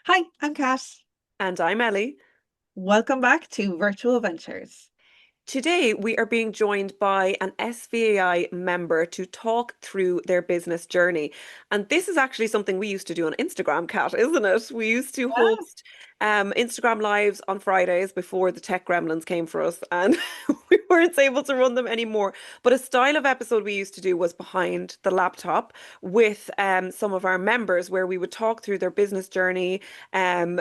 Hi, I'm Kat. And I'm Ellie. Welcome back to Virtual Ventures. Today, we are being joined by an SVAI member to talk through their business journey. And this is actually something we used to do on Instagram, Kat, isn't it? We used to Yeah. host Instagram lives on Fridays before the tech gremlins came for us, and we weren't able to run them anymore. But a style of episode we used to do was behind the laptop with some of our members, where we would talk through their business journey, um,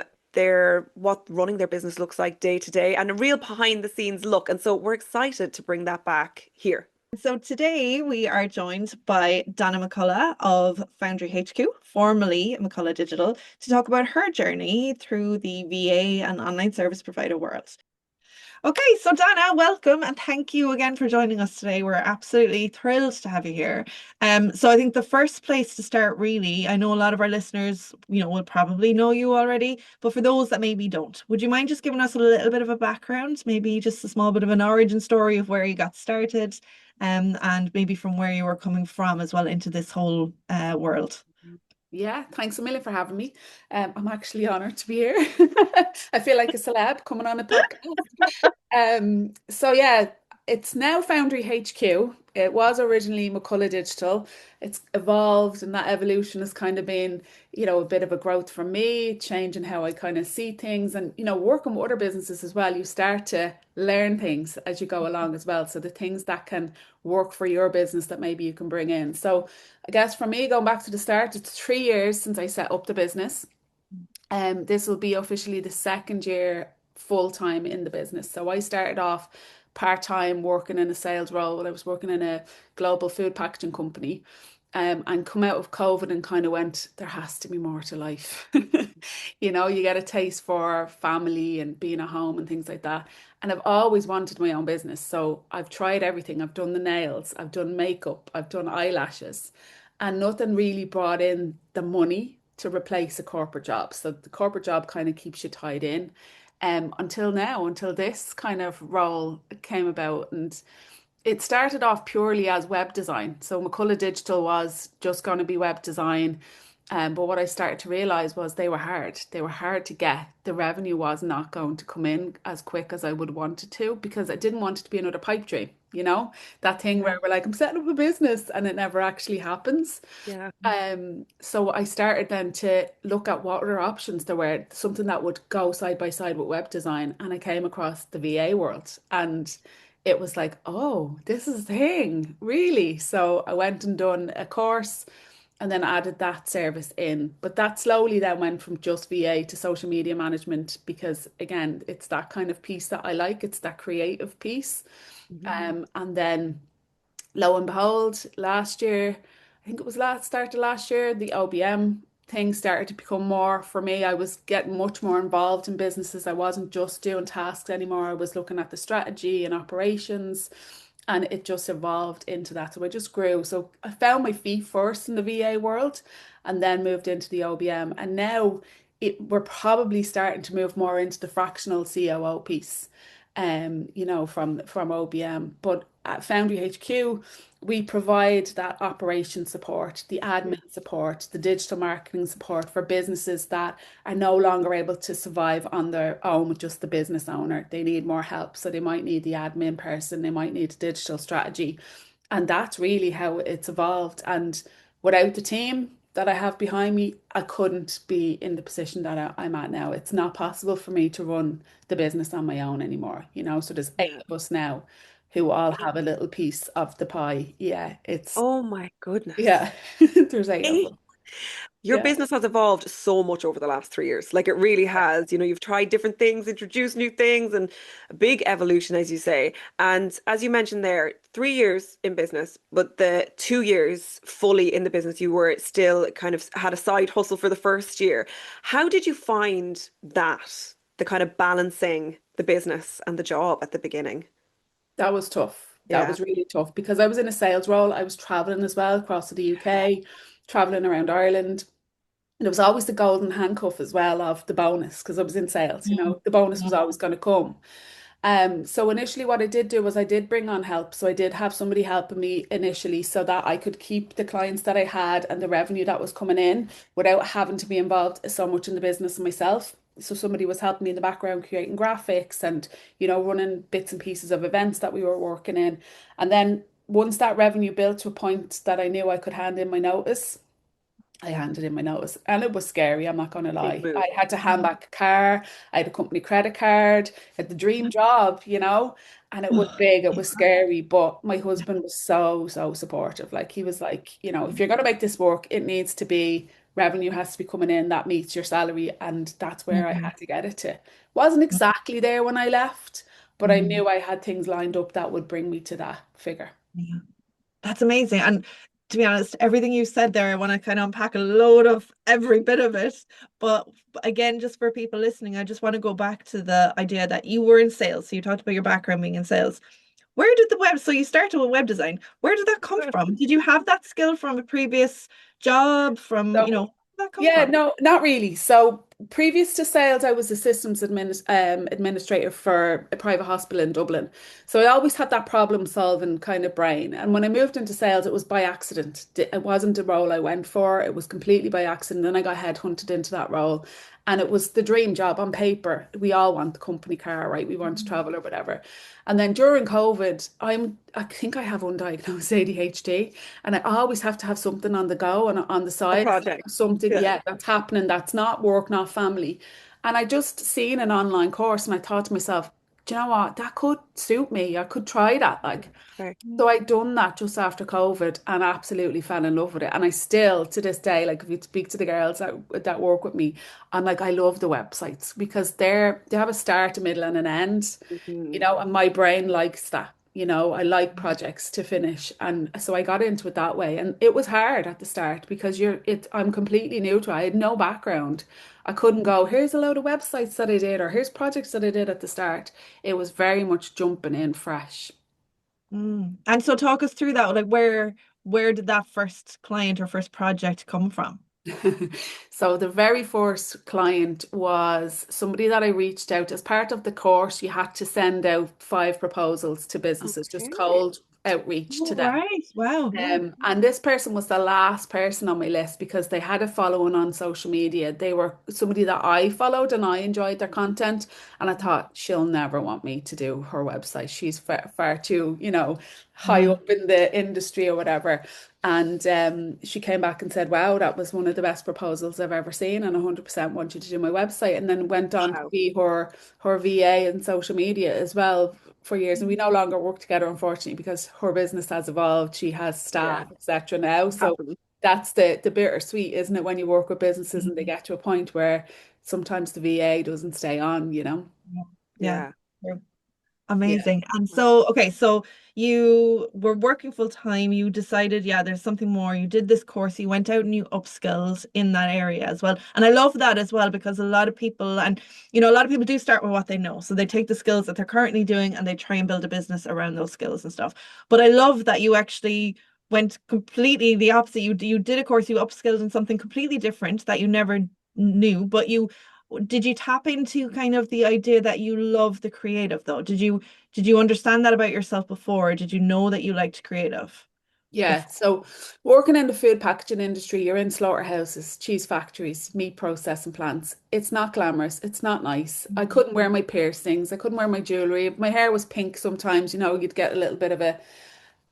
what running their business looks like day to day and a real behind the scenes look. And so we're excited to bring that back here. So today we are joined by Donna McCullagh of Foundry HQ, formerly McCullagh Digital, to talk about her journey through the VA and online service provider world. Okay, so Dana, welcome and thank you again for joining us today. We're absolutely thrilled to have you here. So I think the first place to start, really, I know a lot of our listeners, will probably know you already, but for those that maybe don't, would you mind just giving us a little bit of a background, maybe just a small bit of an origin story of where you got started, and maybe from where you were coming from as well into this whole world? Yeah, thanks a million for having me. I'm actually honored to be here. I feel like a celeb coming on a podcast. So yeah, it's now Foundry HQ. It was originally McCullagh Digital. It's evolved, and that evolution has kind of been, a bit of a growth for me, changing how I kind of see things, and working with other businesses as well. You start to learn things as you go along as well. So the things that can work for your business that maybe you can bring in. So I guess for me, going back to the start, it's 3 years since I set up the business. This will be officially the second year full time in the business. So I started off part time working in a sales role when I was working in a global food packaging company. And come out of COVID and kind of went, there has to be more to life. You get a taste for family and being at home and things like that. And I've always wanted my own business. So I've tried everything. I've done the nails, I've done makeup, I've done eyelashes, and nothing really brought in the money to replace a corporate job. So the corporate job kind of keeps you tied in until now, until this kind of role came about. And it started off purely as web design. So McCullagh Digital was just going to be web design. But what I started to realize was they were hard. They were hard to get. The revenue was not going to come in as quick as I would want it to because I didn't want it to be another pipe dream, that thing Yeah. where we're like, I'm setting up a business and it never actually happens. Yeah. So I started then to look at what other options there were, something that would go side by side with web design. And I came across the VA world and it was like, oh, this is a thing, really. So I went and done a course and then added that service in. But that slowly then went from just VA to social media management because again, it's that kind of piece that I like. It's that creative piece. Mhm. And then lo and behold, last year, I think it was last start of last year, the OBM thing started to become more for me. I was getting much more involved in businesses. I wasn't just doing tasks anymore. I was looking at the strategy and operations, and it just evolved into that. So I just grew. So I found my feet first in the VA world and then moved into the OBM. And now we're probably starting to move more into the fractional COO piece from OBM. But at Foundry HQ, we provide that operation support, the admin support, the digital marketing support for businesses that are no longer able to survive on their own with just the business owner. They need more help. So they might need the admin person, they might need digital strategy. And that's really how it's evolved. And without the team that I have behind me, I couldn't be in the position that I'm at now. It's not possible for me to run the business on my own anymore. So there's eight Yeah. of us now who all have a little piece of the pie. Yeah, Oh my goodness. yeah, there's eight of Eh, us. Your Yeah. business has evolved so much over the last 3 years. Like it really has. You've tried different things, introduced new things, and a big evolution, as you say. And as you mentioned there, 3 years in business, but the 2 years fully in the business, you were still kind of had a side hustle for the first year. How did you find that, the kind of balancing the business and the job at the beginning? That was tough. That Yeah. was really tough because I was in a sales role. I was traveling as well across the UK, traveling around Ireland. And it was always the golden handcuff as well of the bonus because I was in sales, Mm. the bonus Yeah. was always going to come. So initially what I did do was I did bring on help. So I did have somebody helping me initially so that I could keep the clients that I had and the revenue that was coming in without having to be involved so much in the business myself. So somebody was helping me in the background creating graphics and, running bits and pieces of events that we were working in. And then once that revenue built to a point that I knew I could hand in my notice, I handed in my notice and it was scary, I'm not going to Big lie. move. I had to hand back a car, I had a company credit card, I had the dream job, and it was big, it was scary, but my husband was so, so supportive. Like he was like, if you're going to make this work, it needs to be revenue has to be coming in that meets your salary, and that's where I Mhm. had to get it to. Wasn't exactly there when I left, but I Mhm. knew I had things lined up that would bring me to that figure. Yeah. That's amazing. And to be honest, everything you said there, I want to kind of unpack a load of every bit of it. But again, just for people listening, I just want to go back to the idea that you were in sales. So you talked about your background being in sales. Where did so you started with web design. Where did that come from? Did you have that skill from a previous job from, So where did that come yeah, from? no, not really. So previous to sales, I was a administrator for a private hospital in Dublin. So I always had that problem solving kind of brain. And when I moved into sales, it was by accident. It wasn't a role I went for. It was completely by accident. Then I got headhunted into that role. And it was the dream job on paper. We all want the company car, right? We want to travel or whatever. And then during COVID, I think I have undiagnosed ADHD, and I always have to have something on the go and on the A side, project. something, Yeah. yeah, that's happening, that's not work, not family. And I just seen an online course and I thought to myself, do you know what? That could suit me. I could try that. Like, Okay. so I done that just after COVID and absolutely fell in love with it. And I still, to this day, like if you speak to the girls that work with me, I'm like, I love the websites because they have a start, a middle, and an end, Mhm. and my brain likes that. I like projects to finish. And so I got into it that way. And it was hard at the start because I'm completely new to it. I had no background. I couldn't go, here's a load of websites that I did, or here's projects that I did at the start. It was very much jumping in fresh. Mm. And so talk us through that. Like where did that first client or first project come from? So the very first client was somebody that I reached out as part of the course. You had to send out 5 proposals to businesses, just Okay. cold outreach to Oh, them. right. Wow. Yeah. And this person was the last person on my list because they had a following on social media. They were somebody that I followed and I enjoyed their content. And I thought, she'll never want me to do her website. She's far too, high Yeah. up in the industry or whatever. And she came back and said, wow, that was one of the best proposals I've ever seen. And 100% want you to do my website. And then went on to Wow. be her VA in social media as well for years, and we no longer work together, unfortunately, because her business has evolved. She has Yeah. staff, etc. now. So Happen. that's the bittersweet, isn't it, when you work with businesses and they Mhm. get to a point where sometimes the VA doesn't stay on. Yeah. Yeah. Yeah. Yeah. Amazing. And so, okay, so you were working full time. You decided, yeah, there's something more. You did this course. You went out and you upskilled in that area as well. And I love that as well because a lot of people, and a lot of people do start with what they know. So they take the skills that they're currently doing and they try and build a business around those skills and stuff. But I love that you actually went completely the opposite. You did a course, you upskilled in something completely different that you never knew, but did you tap into kind of the idea that you love the creative though? Did you understand that about yourself before? Or did you know that you liked creative Yeah, before? so working in the food packaging industry, you're in slaughterhouses, cheese factories, meat processing plants. It's not glamorous. It's not nice. I couldn't wear my piercings. I couldn't wear my jewelry. If my hair was pink sometimes, you'd get a little bit of a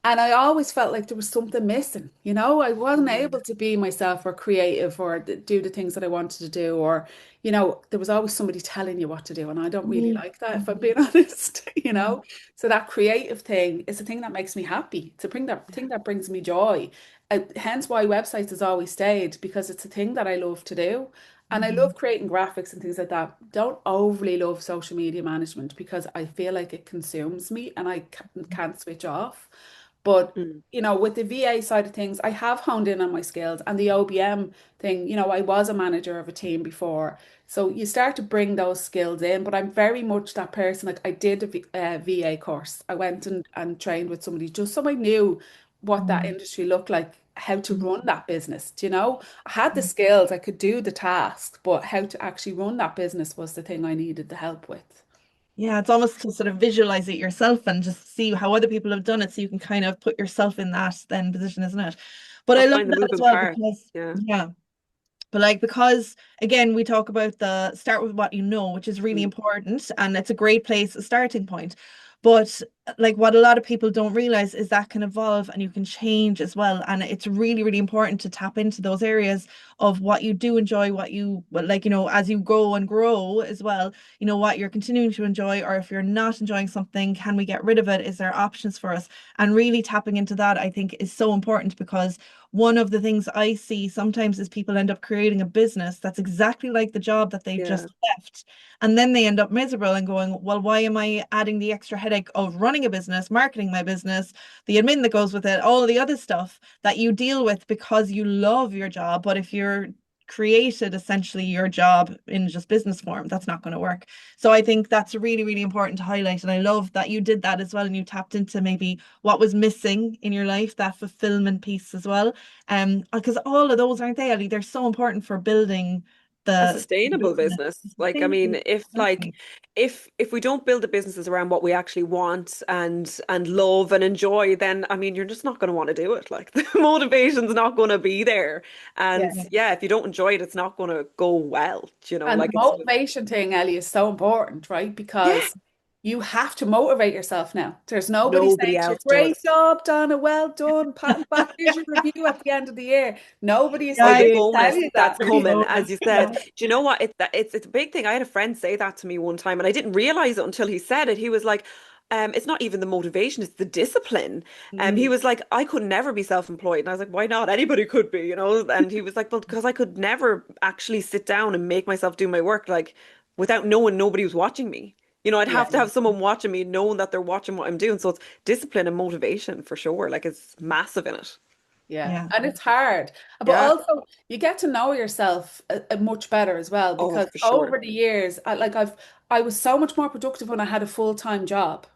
and I always felt like there was something missing. I wasn't Mm. able to be myself or creative or do the things that I wanted to do, or, there was always somebody telling you what to do. And I don't really Mm, like that, if I'm mhm, being honest, you mhm, know. So that creative thing is the thing that makes me happy. It's a thing that brings me joy. Hence why websites has always stayed, because it's a thing that I love to do. And I mhm, love creating graphics and things like that. Don't overly love social media management because I feel like it consumes me and I can't switch off. But Mm. with the VA side of things, I have honed in on my skills, and the OBM thing, I was a manager of a team before. So you start to bring those skills in, but I'm very much that person. Like I did a VA course. I went and trained with somebody just so I knew what that mhm, industry looked like, how to mhm, run that business. Do you know? I had the skills, I could do the task, but how to actually run that business was the thing I needed the help with. Yeah, it's almost to sort of visualize it yourself and just see how other people have done it so you can kind of put yourself in that then position, isn't it? But Or I love find the that as moving well part. because, Yeah. yeah. But like because again we talk about the start with what you know, which is really Mm. important and it's a great place, a starting point. But like what a lot of people don't realize is that can evolve and you can change as well. And it's really, really important to tap into those areas of what you do enjoy, what you well, like, as you go and grow as well, what you're continuing to enjoy, or if you're not enjoying something, can we get rid of it? Is there options for us? And really tapping into that, I think, is so important because one of the things I see sometimes is people end up creating a business that's exactly like the job that they've Yeah. just left. And then they end up miserable and going, well, why am I adding the extra headache of running a business, marketing my business, the admin that goes with it, all the other stuff that you deal with because you love your job. But if you're created essentially your job in just business form, that's not going to work. So I think that's really, really important to highlight. And I love that you did that as well. And you tapped into maybe what was missing in your life, that fulfillment piece as well. Because all of those, aren't they, Ellie? They're so important for building A the sustainable business. business. Like, I Thank you. mean, if like Exactly. if we don't build the businesses around what we actually want and love and enjoy, then I mean, you're just not going to want to do it. Like the motivation's not going to be there. And Yeah. yeah, if you don't enjoy it, it's not going to go well. And the Like it's motivation thing, Ellie, is so important, right? yeah, Because you have to motivate yourself now. There's nobody nobody saying to you, else great does. job, Donna, well done, pat on the back, here's your review at the end of the year. Nobody is Or Yeah, the saying to tell bonus you that's that. your coming, bonus. as you Yeah. said. Do you know what? It's a big thing. I had a friend say that to me one time, and I didn't realize it until he said it. He was like, it's not even the motivation, it's the discipline. He Mm, was like, I could never be self-employed. And I was like, why not? Anybody could be, And he was like, well, because I could never actually sit down and make myself do my work, like without knowing nobody was watching me. I'd yeah. have to have someone watching me, knowing that they're watching what I'm doing. So it's discipline and motivation for sure. Like it's massive in it. Yeah, Yeah. and it's hard, but Yeah. also you get to know yourself much better as well Oh, because for sure. over the years, I was so much more productive when I had a full-time job.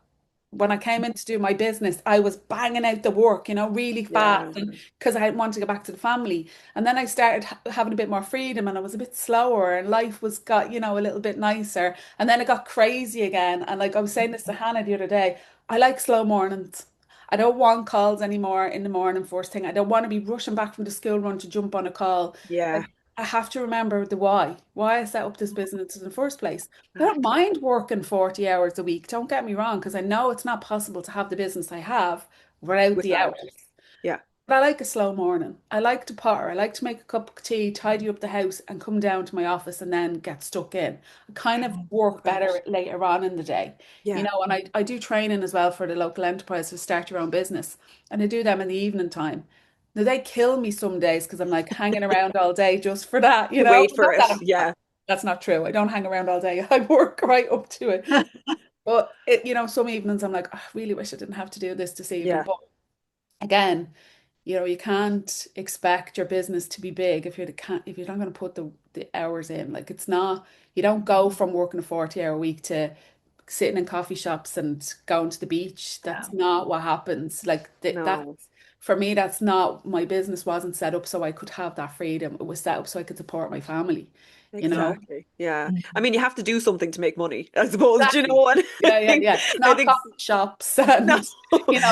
When I came in to do my business, I was banging out the work, really Yeah. fast, and because I didn't want to go back to the family. And then I started having a bit more freedom, and I was a bit slower, and life was got, a little bit nicer. And then it got crazy again. And like I was saying this to Hannah the other day, I like slow mornings. I don't want calls anymore in the morning first thing. I don't want to be rushing back from the school run to jump on a call. Yeah, Like I have to remember the why I set up this business in the first place. I don't exactly. mind working 40 hours a week. Don't get me wrong, because I know it's not possible to have the business I have without the Without. hours. Yeah, But I like a slow morning. I like to potter. I like to make a cup of tea, tidy up the house, and come down to my office and then get stuck in. I kind of love work it. better later on in the day, Yeah, and I do training as well for the local enterprise to start your own business. And I do them in the evening time. Now they kill me some days because I'm like hanging around all day just for that, to wait for Not it. that Yeah, that's not true. I don't hang around all day. I work right up to it. But some evenings I'm like, "Oh, I really wish I didn't have to do this evening. yeah, But again, you can't expect your business to be big if you're not going to put the hours in. Like it's not, you don't go from working a 40-hour week to sitting in coffee shops and going to the beach. That's Yeah. not what happens. Like that no, for me, that's not, my business wasn't set up so I could have that freedom. It was set up so I could support my family, you know? exactly. Yeah. I Mhm. mean, you have to do something to make money, I suppose. Do you know Exactly. what I Yeah, yeah, think? yeah. It's I not think coffee shops no, and,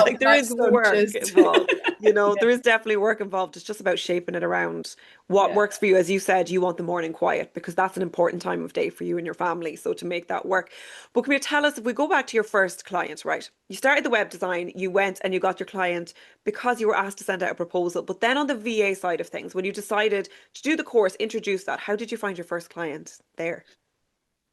like there is nice work lunches. involved. Yeah, There is definitely work involved. It's just about shaping it around what yeah. works for you. As you said, you want the morning quiet because that's an important time of day for you and your family. So to make that work. But can you tell us if we go back to your first client, right? You started the web design, you went and you got your client because you were asked to send out a proposal. But then on the VA side of things, when you decided to do the course, introduce that, how did you find your first client there?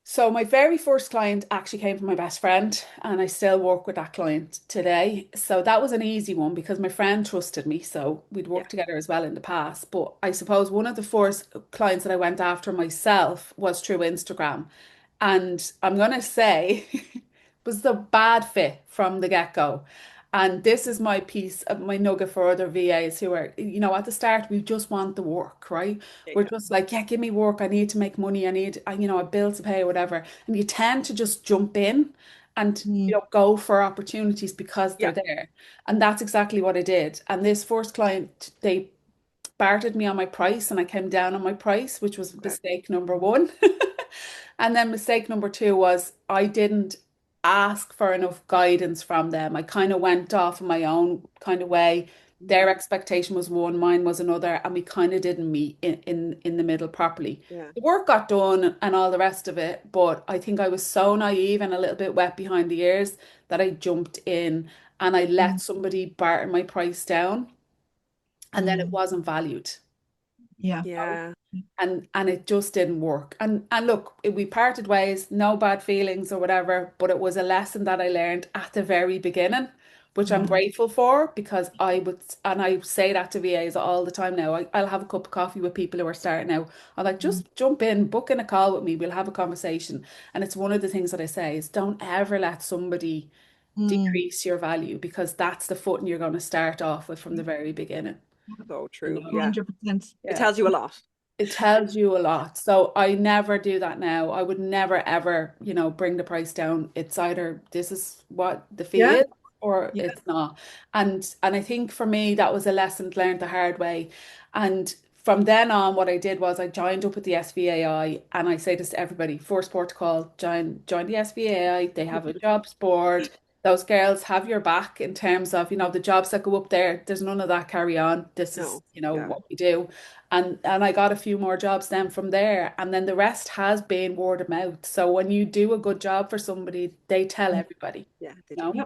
So my very first client actually came from my best friend, and I still work with that client today. So that was an easy one because my friend trusted me. So we'd Yeah, worked together as well in the past. But I suppose one of the first clients that I went after myself was through Instagram. And I'm gonna say was the bad fit from the get-go. And this is my piece of my nugget for other VAs who are, at the start, we just want the work, right? there you We're go. just like, yeah, give me work. I need to make money. A bill to pay, whatever. And you tend to just jump in and, Mhm. go for opportunities because they're Yeah, there. And that's exactly what I did. And this first client, they bartered me on my price and I came down on my price, which was okay. mistake number one. And then mistake number two was I didn't ask for enough guidance from them. I kind of went off in my own kind of way. Their Mm, expectation was one, mine was another, and we kind of didn't meet in the middle properly. yeah. The work got done and all the rest of it, but I think I was so naive and a little bit wet behind the ears that I jumped in and I let Mm, somebody barter my price down, and then it mm. wasn't valued. Yeah. Yeah. And it just didn't work. And look, we parted ways, no bad feelings or whatever, but it was a lesson that I learned at the very beginning, which I'm Yeah. grateful for because I would, and I say that to VAs all the time now. I'll have a cup of coffee with people who are starting out. I'm like, Mm, just jump in, book in a call with me, we'll have a conversation. And it's one of the things that I say is don't ever let somebody mm. decrease your value because that's the footing you're going to start off with from the very beginning. So You true. know? Yeah. 100%. It Yeah. tells you a lot. It tells you a lot. So I never do that now. I would never ever, bring the price down. It's either this is what the fee Yeah. is or Yeah. it's not. And I think for me that was a lesson learned the hard way. And from then on, what I did was I joined up with the SVAI and I say this to everybody, first protocol, join the SVAI. They have a jobs board. Those girls have your back in terms of, the jobs that go up there. There's none of that carry on. This is, No. Yeah. what we do. And I got a few more jobs then from there. And then the rest has been word of mouth. So when you do a good job for somebody, they tell everybody, Yeah, they you do. Yeah.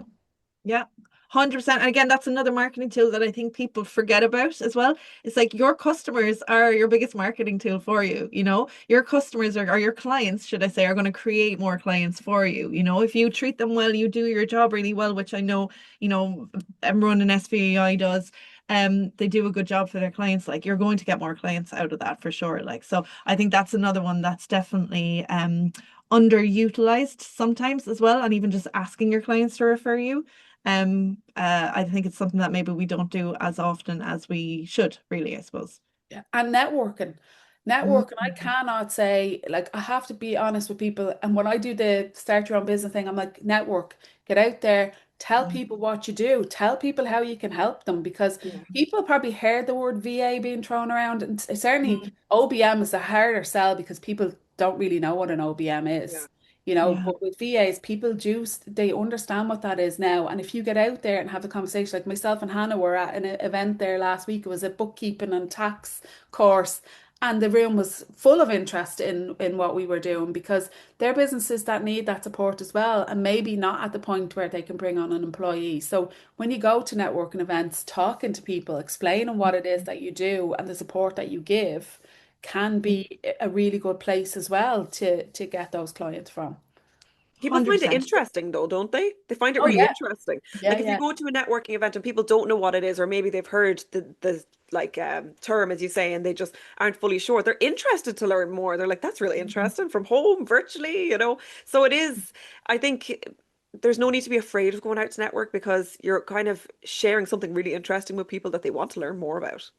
Yeah. 100%. And again, that's another marketing tool that I think people forget about as well. It's like your customers are your biggest marketing tool for you. Your customers or your clients, should I say, are going to create more clients for you. If you treat them well, you do your job really well, which I know, everyone in SVAI does. They do a good job for their clients. Like you're going to get more clients out of that for sure. Like, so I think that's another one that's definitely underutilized sometimes as well. And even just asking your clients to refer you. I think it's something that maybe we don't do as often as we should, really, I suppose. Yeah. And networking. Mm, Networking, I cannot say, like, I have to be honest with people. And when I do the start your own business thing, I'm like, network, get out there, tell mm, people what you do, tell people how you can help them because Yeah. people probably heard the word VA being thrown around. And certainly mm, OBM is a harder sell because people don't really know what an OBM Yeah. is. yeah. But with VAs, people do, they understand what that is now. And if you get out there and have a conversation, like myself and Hannah were at an event there last week, it was a bookkeeping and tax course. And the room was full of interest in what we were doing because they're businesses that need that support as well, and maybe not at the point where they can bring on an employee. So when you go to networking events, talking to people, explaining what it is that you do and the support that you give can be a really good place as well to get those clients from. People find it 100%. interesting though, don't they? They find it Oh really yeah, interesting. yeah, Like if you yeah. go to a networking event and people don't know what it is, or maybe they've heard the like term as you say, and they just aren't fully sure. They're interested to learn more. They're like, that's really Mhm. interesting from home, virtually. So it is, I think there's no need to be afraid of going out to network because you're kind of sharing something really interesting with people that they want to learn more about.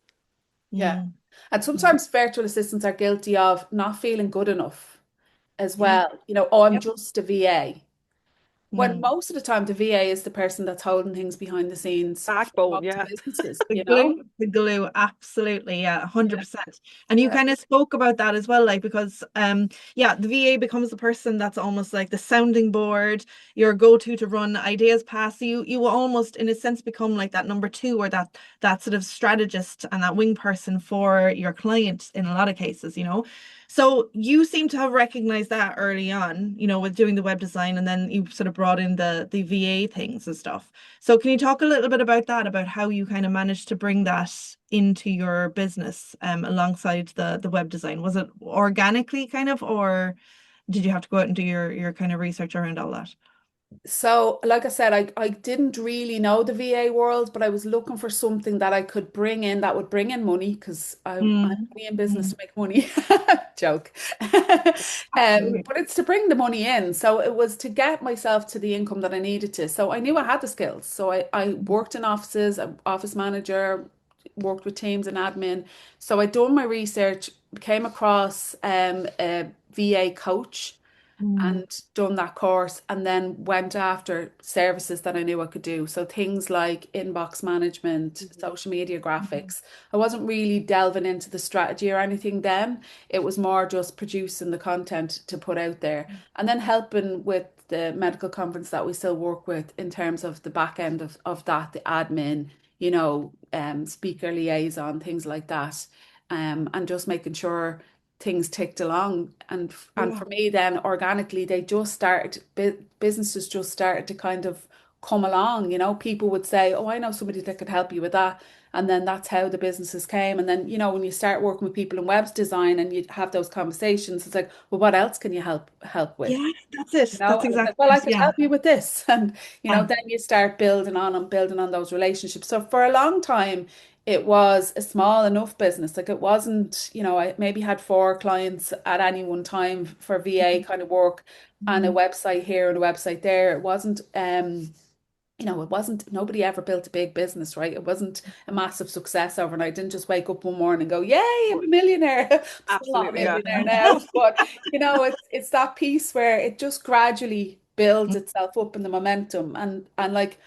Yeah. Mm, And mm. sometimes virtual assistants are guilty of not feeling good enough as Yeah. well. Oh, I'm Yep. just a VA. When Mm. most of the time the VA is the person that's holding things behind the scenes Backbone, up to yeah. businesses, The glue, the glue, absolutely, yeah, Yeah. 100%. And you Yeah. kind of spoke about that as well, like because yeah, the VA becomes the person that's almost like the sounding board, your go-to to run ideas past you. You will almost, in a sense, become like that number two or that sort of strategist and that wing person for your client in a lot of cases. So you seem to have recognized that early on, with doing the web design, and then you sort of brought in the VA things and stuff. So can you talk a little bit about that, about how you kind of managed to bring that into your business alongside the web design? Was it organically kind of, or did you have to go out and do your kind of research around all that? So, like I said, I didn't really know the VA world, but I was looking for something that I could bring in that would bring in money because I'm Mm, only in business mm, to make money. Joke. absolutely. But it's to bring the money in. So it was to get myself to the income that I needed to. So I knew I had the skills. So I worked in offices, office manager, worked with teams and admin. So I'd done my research, came across a VA coach Mm. and done that course and then went after services that I knew I could do. So things like inbox management, Mhm. social media Mhm. graphics. I wasn't really delving into the strategy or anything then. It was more just producing the content to put out there and then helping with the medical conference that we still work with in terms of the back end of that, the admin, speaker liaison, things like that. And just making sure things ticked along and Yeah. for me then organically they just started businesses just started to kind of come along, people would say, oh, I know somebody that could help you with that, and then that's how the businesses came. And then when you start working with people in webs design and you have those conversations, it's like, well, what else can you help with? Yeah, that's it. That's And it's like, exactly well, I it. could Yeah. help you with this. And, Yeah. then you start building on those relationships. So for a long time, it was a small enough business. Like it wasn't, I maybe had four clients at any one time for VA kind of work and a Mhm. website here and a website there. It wasn't, it wasn't, nobody ever built a big business, right? It wasn't a massive success overnight. I didn't just wake up one morning and go, yay, I'm a millionaire. I'm still not a Absolutely, yeah. millionaire now, but it's that piece where it just gradually builds itself up in the momentum. And like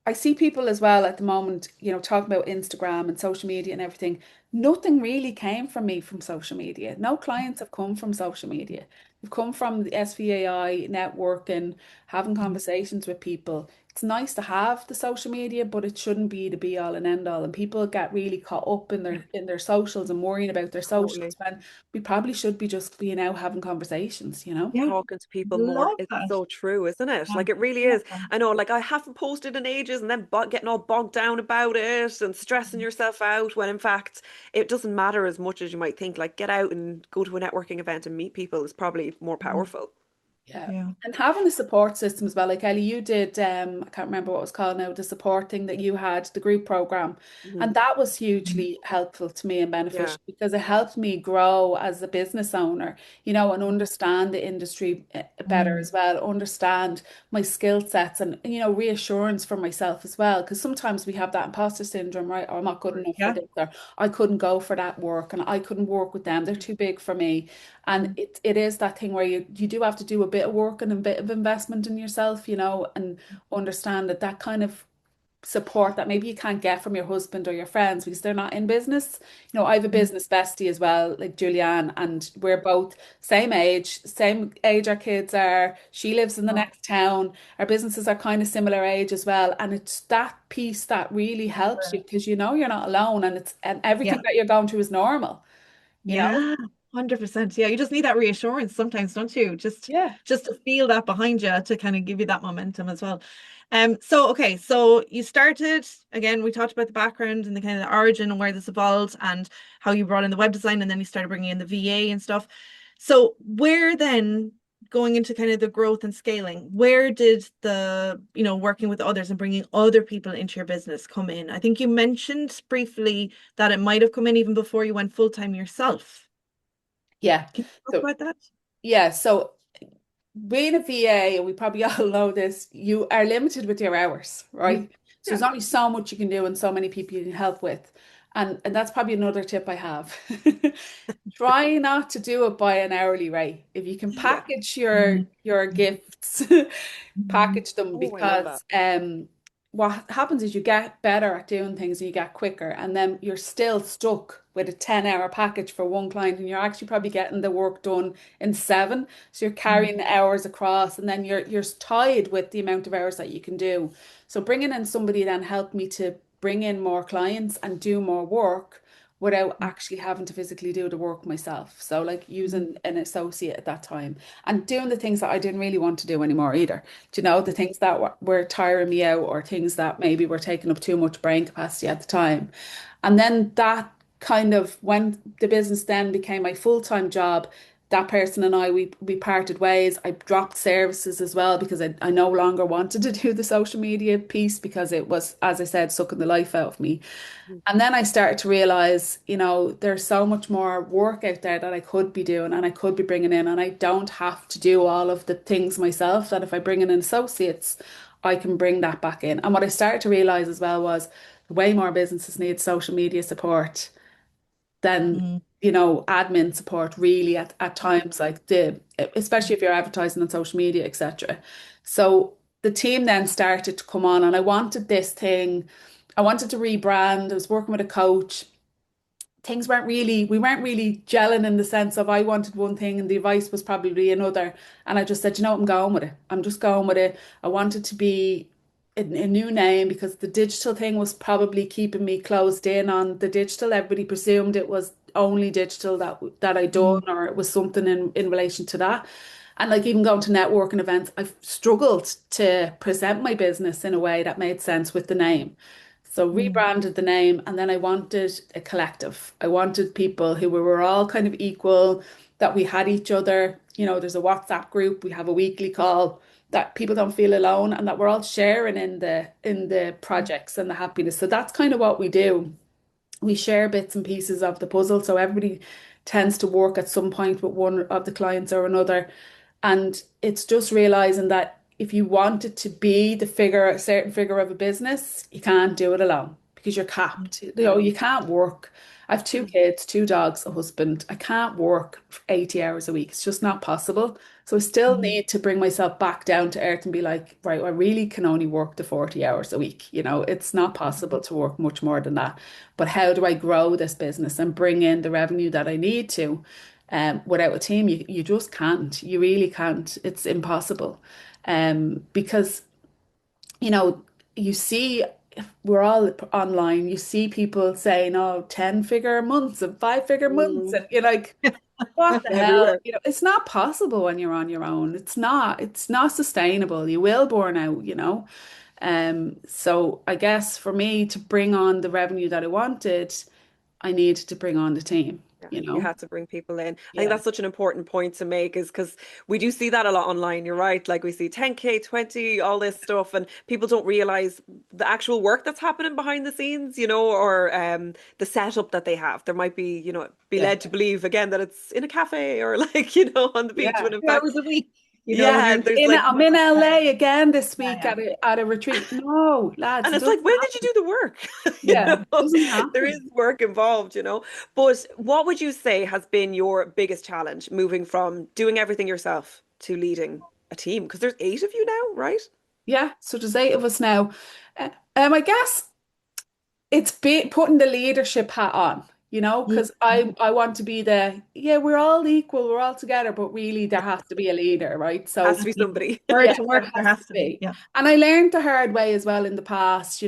I see people as well at the moment, talking about Instagram and social media and everything. Nothing really came from me from social media. No clients have come from social media. They've come from the SVAI networking, having conversations with people. It's nice to have the social media, but it shouldn't be the be all and end all. And people get really caught up in their socials and worrying about their socials Totally. when we probably should be just being out having conversations. Yeah. Talking to people more. Love It's that. so true, isn't it? Yeah. Like it really Love is. that. I know, like I haven't posted in ages and then getting all bogged down about it and stressing yourself out when in fact it doesn't matter as much as you might think. Like get out and go to a networking event and meet people is probably more Mhm. powerful. Yeah. Yeah. And having a support system as well. Like Ellie, you did, I can't remember what it was called now, the support thing that you had, the group program. Mhm. And that was Mhm. hugely helpful to me and Yeah, beneficial because it helped me grow as a business owner, and understand the industry better Mm. as well, understand my skill sets and, reassurance for myself as well. Because sometimes we have that imposter syndrome, right? Or I'm not good enough for Yeah. this, or I couldn't go for that work and I couldn't work with them. They're too big for me. And Mhm. it is that thing where you do have to do a bit of work and a bit of investment in yourself, and understand that kind of support that maybe you can't get from your husband or your friends because they're not in business. I have a Mhm. business bestie as well, like Julianne, and we're both same age our kids are. She lives in the Oh, next town. Our businesses are kind of similar age as well. And it's that piece that really helps you because you're not alone and everything yeah. that you're going through is normal, you know? Yeah. 100%. Yeah. You just need that reassurance sometimes, don't you? Just Yeah. just to feel that behind you to kind of give you that momentum as well. So okay, so you started again, we talked about the background and the kind of the origin and where this evolved and how you brought in the web design and then you started bringing in the VA and stuff. So where then going into kind of the growth and scaling, where did the, working with others and bringing other people into your business come in? I think you mentioned briefly that it might have come in even before you went full time yourself. Yeah. Can you talk So about that? yeah, so being a VA, and we probably all know this, you are limited with your hours, Mm. right? So Yeah. there's only so much you can do and so many people you can help with. And that's probably another tip I have. Try not to do it by an hourly rate. If you can yeah. package your Mm. your gifts, Mhm. package them Oh, I love that. because what happens is you get better at doing things and you get quicker, and then you're still stuck with a 10-hour package for one client, and you're actually probably getting the work done in seven. So you're Mm. carrying the hours across, and then you're tied with the amount of hours that you can do. So bringing in somebody then helped me to bring in more clients and do more work without actually having to physically do the work myself. So like Mm. using an associate at that time and doing the things that I didn't really want to do anymore either. Do the things that were tiring me out or things that maybe were taking up too much brain capacity at the time. And then that kind of when the business then became my full-time job, that person and I we parted ways. I dropped services as well because I no longer wanted to do the social media piece because it was, as I said, sucking the life out of me. Mhm. And then I started to realize, there's so much more work out there that I could be doing and I could be bringing in, and I don't have to do all of the things myself. That if I bring in associates, I can bring that back in. And what I started to realize as well was way more businesses need social media support then, Mm. admin support really at times, like especially if you're advertising on social media, etc. So the team then started to come on, and I wanted this thing. I wanted to rebrand. I was working with a coach. We weren't really gelling in the sense of I wanted one thing and the advice was probably another. And I just said, you know what, I'm going with it. I'm just going with it. I wanted to be a new name because the digital thing was probably keeping me closed in on the digital. Everybody presumed it was only digital that I done, Mm. or it was something in relation to that. And like even going to networking events, I've struggled to present my business in a way that made sense with the name. So Mm. rebranded the name, and then I wanted a collective. I wanted people who were all kind of equal, that we had each other. There's a WhatsApp group, we have a weekly call, that people don't feel alone, and that we're all sharing in the projects and the happiness. So that's kind of what we do. We share bits and pieces of the puzzle, so everybody tends to work at some point with one of the clients or another. And it's just realizing that if you want it to be a certain figure of a business, you can't do it alone because you're capped. You can't work. I have two kids, two dogs, a husband. I can't work 80 hours a week. It's just not possible. So I still Mm. need to bring myself back down to earth and be like, right, I really can only work the 40 hours a week. It's not possible to work much more than that. But how do I grow this business and bring in the revenue that I need to? Without a team, you just can't. You really can't. It's impossible. Because, you know, you see, we're all online. You see people saying, oh, 10-figure months and 5-figure months. Mm. And you're like, what the hell? Everywhere. It's not possible when you're on your own. It's not sustainable. You will burn out. So I guess for me to bring on the revenue that I wanted, I needed to bring on the team, Yeah, you you know? had to bring people in. I think Yeah. that's such an important point to make is because we do see that a lot online. You're right. Like we see 10K, 20, all this stuff, and people don't realize the actual work that's happening behind the scenes, or the setup that they have. There might be, be Yeah. led to believe again that it's in a cafe or like, on the beach when Yeah. in 2 hours fact, a week, when yeah, you're there's In like, I'm in LA again this yeah, week yeah. at a retreat. No, lads, and it it's doesn't like, when did you happen. do the work? Yeah, it doesn't There is happen. work involved. But what would you say has been your biggest challenge moving from doing everything yourself to leading a team? Because there's 8 of you now, right? Yeah, so there's 8 of us now. I guess it's putting the leadership hat on, Mm. because I want to be yeah, we're all equal, we're all together, but really there has to be a leader, right? Has So to be somebody. For it yeah, to there work, there has to has to be. be. Yeah. And I learned the hard way as well in the past,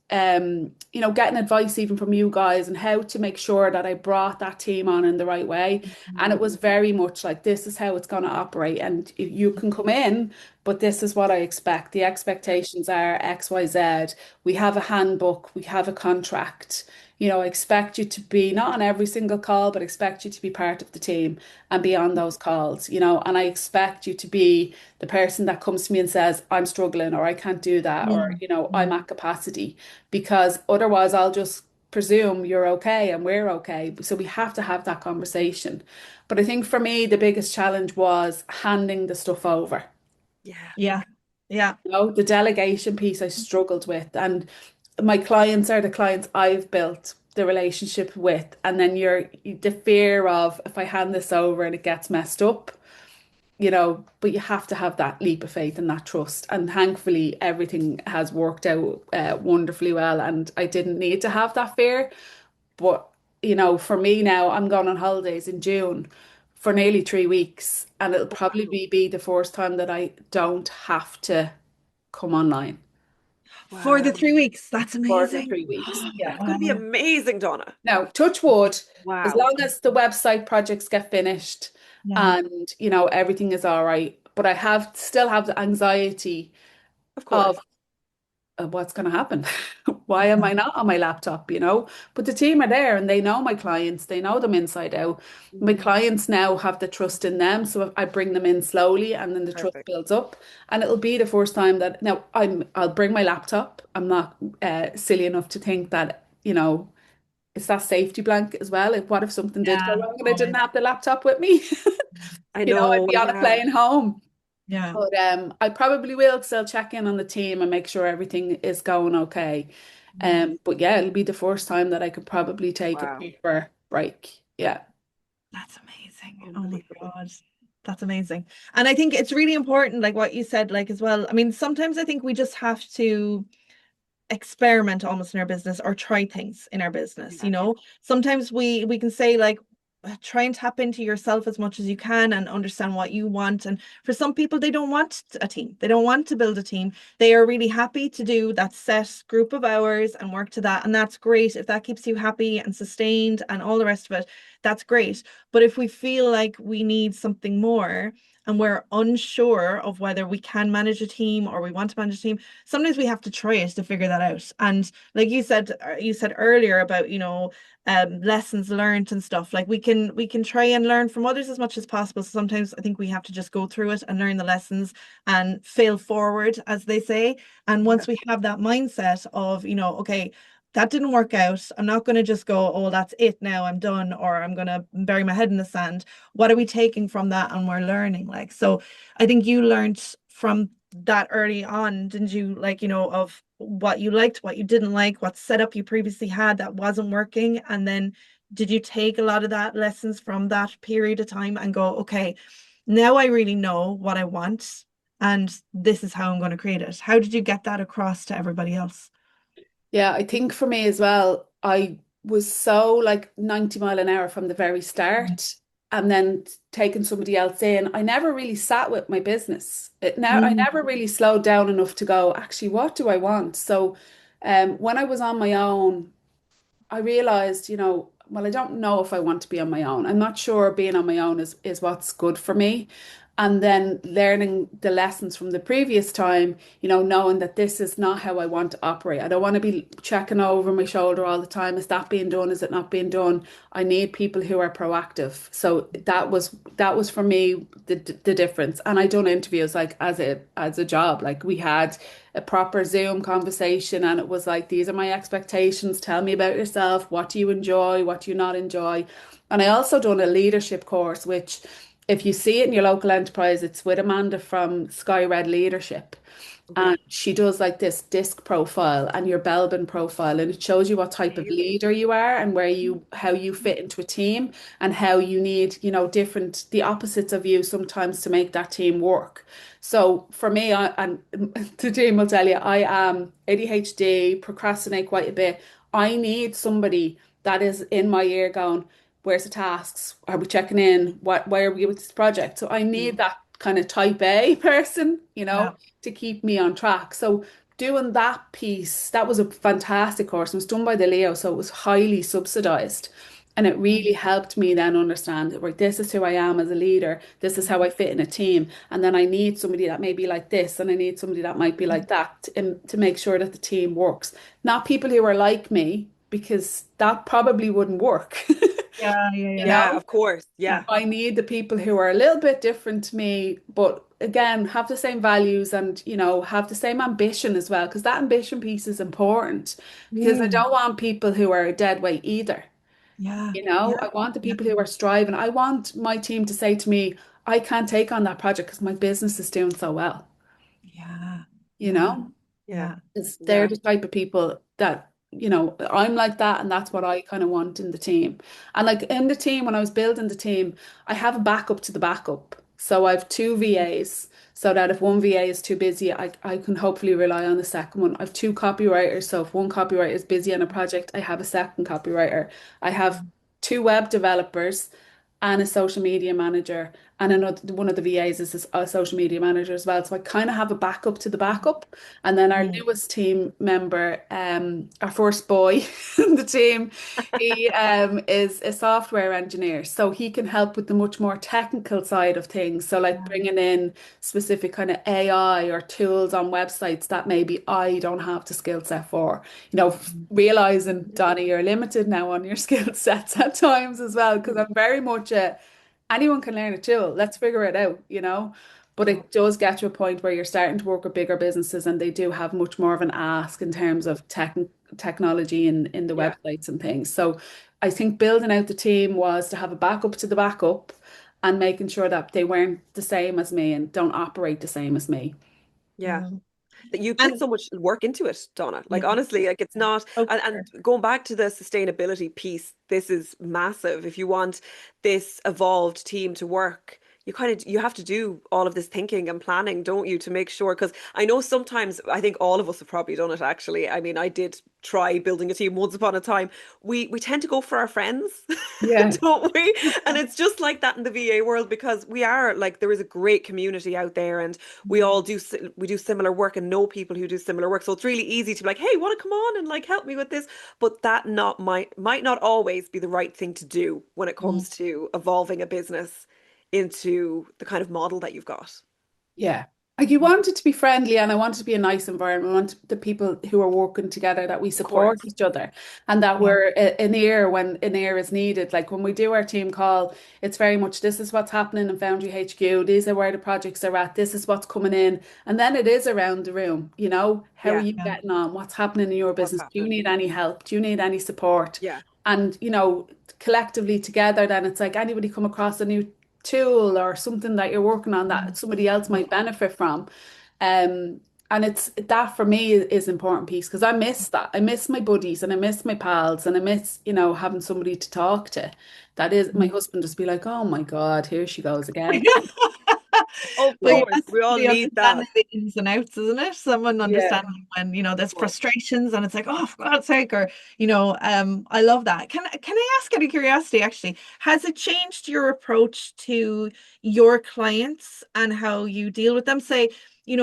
and getting advice even from you guys and how to make sure that I brought that team on in the right way. And it was very much like this is how it's going to operate. And you can come in, but this is what I expect. The expectations are X, Y, Z. We have a handbook, we have a contract. I expect you to be not on every single call, but expect you to be part of the team and be on those calls, and I expect you to be the person that comes to me and says, I'm struggling or I can't do that or, Mm. I'm Mm. at capacity because otherwise I'll just presume you're okay and we're okay. So we have to have that conversation. But I think for me, the biggest challenge was handing the stuff over. Yeah. Yeah. Yeah. The delegation piece I struggled with. And my clients are the clients I've built the relationship with. And then the fear of if I hand this over and it gets messed up, but you have to have that leap of faith and that trust. And thankfully, everything has worked out wonderfully well. And I didn't need to have that fear. But, for me now, I'm going on holidays in June for nearly 3 weeks. And it'll probably be the first time that I don't have to come online For the Wow. 3 weeks. That's for the amazing. 3 weeks. Yeah. That's going to be Wow. amazing, Donna. Now, touch wood, as Wow. long as the website projects get finished Yeah. and, everything is all right. But I still have the anxiety Of of course. what's going to happen. Why am I not on my laptop, But the team are there and they know my clients, they know them inside out. My Mm. clients now have the trust in them, so I bring them in slowly and then the trust Perfect. builds up. And it'll be the first time that now I'll bring my laptop. I'm not silly enough to think that, it's that safety blanket as well. What if something did go Yeah. wrong and I didn't Always. have the laptop with me? I I'd know. be on a Yeah. plane home. Yeah. But I probably will still check in on the team and make sure everything is going okay. Mm. But yeah, it'll be the first time that I could probably take a Wow. proper break. Yeah. That's amazing. Oh my Unbelievable. God. That's amazing. And I think it's really important, like what you said, like as well. I mean, sometimes I think we just have to experiment almost in our business or try things in our business, Yeah. sometimes we can say like try and tap into yourself as much as you can and understand what you want. And for some people, they don't want a team, they don't want to build a team. They are really happy to do that set group of hours and work to that, and that's great. If that keeps you happy and sustained and all the rest of it, that's great. But if we feel like we need something more and we're unsure of whether we can manage a team or we want to manage a team, sometimes we have to try it to figure that out. And like you said earlier about, lessons learned and stuff, like we can try and learn from others as much as possible. So sometimes I think we have to just go through it and learn the lessons and fail forward, as they say. And Yeah. once we have that mindset of, okay, that didn't work out, I'm not going to just go, oh, that's it now, I'm done, or I'm going to bury my head in the sand. What are we taking from that? And we're learning. Like, so I think you learned from that early on, didn't you? Like, of what you liked, what you didn't like, what setup you previously had that wasn't working. And then did you take a lot of that lessons from that period of time and go, okay, now I really know what I want and this is how I'm going to create it? How did you get that across to everybody else? Yeah, I think for me as well, I was so like 90 mile an hour from the very Mm. start, and then taking somebody else in. I never really sat with my business. I Mm. never really slowed down enough to go, actually, what do I want? So when I was on my own, I realized, well, I don't know if I want to be on my own. I'm not sure being on my own is what's good for me. And then learning the lessons from the previous time, knowing that this is not how I want to operate. I don't want to be checking over my shoulder all the time. Is that being done? Is it not being done? I need people who are proactive. So that was for me the difference. And I done interviews like as a job. Like we had a proper Zoom conversation, and it was like, these are my expectations. Tell me about yourself. What do you enjoy? What do you not enjoy? And I also done a leadership course, which if you see it in your local enterprise, it's with Amanda from Sky Red Leadership. Okay. And she does like this disc profile and your Belbin profile, and it shows you what type of Amazing. leader you are and how you fit into a team, and how you need, the opposites of you sometimes to make that team work. So for me, and the team will tell you, I am ADHD, procrastinate quite a bit. I need somebody that is in my ear going, where's the tasks? Are we checking in? Why are we with this project? So I need Mm. that kind of type A person, Yeah. to keep me on track. So doing that piece, that was a fantastic course. It was done by the Leo, so it was highly subsidized. And it really helped me then understand that, right, this is who I am as a leader. This is how I fit in a team. And then I need somebody that may be like this, and I need somebody that might be like that to make sure that the team works. Not people who are like me, because that probably wouldn't work. Yeah, yeah, You yeah. Yeah, know? of course. Yeah. Yeah. I need the people who are a little bit different to me, but again, have the same values and, have the same ambition as well, because that ambition piece is important, because I Mm. don't want people who are a dead weight either. Yeah. I Yeah. want the Yeah. people who are striving. I want my team to say to me, I can't take on that project because my business is doing so well, Yeah. you Yeah. know? Yeah. Yeah. Because they're Yeah. the type of people that, I'm like that, and that's what I kind of want in the team. And like in the team, when I was building the team, I have a backup to the backup. So I have two VAs, so that if one VA is too busy, I can hopefully rely on the second one. I have two copywriters, so if one copywriter is busy on a project, I have a second copywriter. I have two web developers and a social media manager, and another one of the VAs is a social media manager as well. So I kind of have a backup to the backup. And then our Mm. newest team member, our first boy in the team, he is a software engineer. So he can help with the much more technical side of things. So like Yeah. bringing in specific kind of AI or tools on websites that maybe I don't have the skill set for. Realizing, Donnie, you're limited now on your skill sets at times as well, because I'm very much anyone can learn a tool. Let's figure it out. But Yeah. it does get to a point where you're starting to work with bigger businesses, and they do have much more of an ask in terms of technology in the Yeah. websites and things. So I think building out the team was to have a backup to the backup, and making sure that they weren't the same as me and don't operate the same as me. Yeah. Mm. that you put And so much work into it, Donna. Like yeah, honestly, like it's not, oh, for and sure. going back to the sustainability piece, this is massive. If you want this evolved team to work, you have to do all of this thinking and planning, don't you, to make sure? Because I know sometimes I think all of us have probably done it actually. I mean, I did try building a team once upon a time. We tend to go for our friends, Yeah. don't we? And it's just like that in the VA world because we are like there is a great community out there and we all we do similar work and know people who do similar work. So it's really easy to be like, hey, want to come on and like help me with this? But that not might not always be the right thing to do when it Mhm. comes to evolving a business into the kind of model that you've got. Yeah. Like you want it to be friendly and I want it to be a nice environment. I want the people who are working together that we Of support course. each other and that Yeah. we're an ear when an ear is needed. Like when we do our team call, it's very much this is what's happening in Foundry HQ. These are where the projects are at. This is what's coming in. And then it is around the room, you know, how are Yeah. you Yeah. getting on? What's happening in your What's business? Do you happening? need any help? Do you need any support? Yeah. And, you know, collectively together, then it's like anybody come across a new tool or something that you're working on that somebody else Mhm. might benefit from. And it's that for me is important piece because I miss that. I miss my buddies and I miss my pals and I miss, you know, having somebody to talk to. That is my husband just be like, oh my God, here she goes again. Of But So course, yes, we all the need that. understanding the ins and outs, isn't it? Someone yeah. understanding when, there's Of course. frustrations and it's like, oh, for God's sake, or, I love that. Can I ask out of curiosity, actually, has it changed your approach to your clients and how you deal with them? Say,